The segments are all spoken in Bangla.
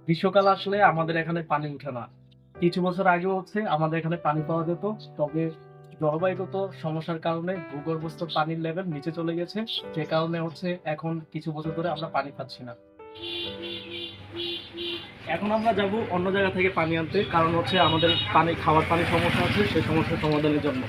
গ্রীষ্মকাল আসলে আমাদের এখানে পানি উঠে না। কিছু বছর আগে আমাদের এখানে পানি পাওয়া যেত, তবে জলবায়ুগত সমস্যার কারণে ভূগর্ভস্থ পানির লেভেল নিচে চলে গেছে, যে কারণে এখন কিছু বছর ধরে আমরা পানি পাচ্ছি না। এখন আমরা যাব অন্য জায়গা থেকে পানি আনতে, কারণ আমাদের খাওয়ার পানির সমস্যা আছে, সেই সমস্যার সমাধানের জন্য।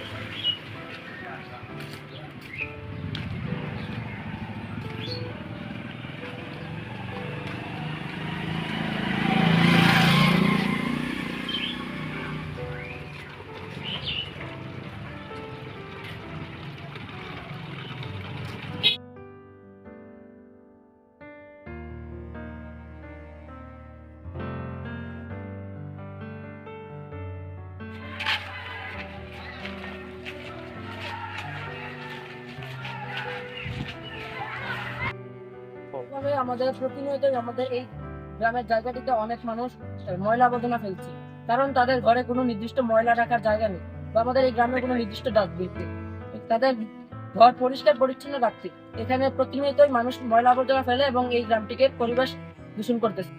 আমাদের প্রতিনিয়ত আমাদের এই গ্রামের জায়গাটিতে অনেক মানুষ ময়লা আবর্জনা ফেলছে, কারণ তাদের ঘরে কোনো নির্দিষ্ট ময়লা রাখার জায়গা নেই, বা আমাদের এই গ্রামে কোনো নির্দিষ্ট ডাস্টবিন নেই। তাদের ঘর পরিষ্কার পরিচ্ছন্ন রাখতে এখানে প্রতিনিয়তই মানুষ ময়লা আবর্জনা ফেলে এবং এই গ্রামটিকে পরিবেশ দূষণ করতেছে।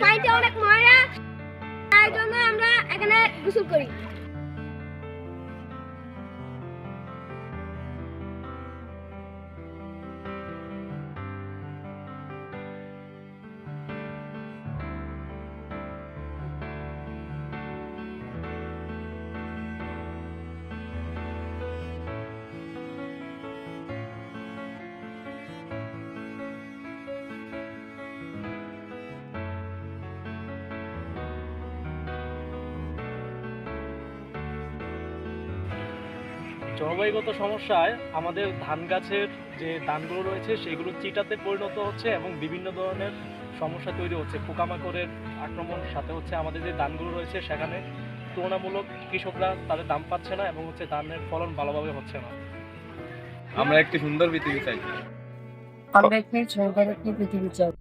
পানিতে অনেক ময়লা, তাই জন্য আমরা এখানে গোসল করি। জলবায়ুগত সমস্যায় আমাদের ধান গাছের যে ধানগুলো রয়েছে সেগুলো চিটাতে পরিণত হচ্ছে এবং বিভিন্ন ধরনের সমস্যা তৈরি হচ্ছে। পোকামাকড়ের আক্রমণ, সাথে আমাদের যে ধানগুলো রয়েছে সেখানে তুলনামূলক কৃষকরা তাদের দাম পাচ্ছে না এবং ধানের ফলন ভালোভাবে হচ্ছে না। আমরা একটি সুন্দর পৃথিবী চাই। আমরা একটি সুন্দর পৃথিবী চাই।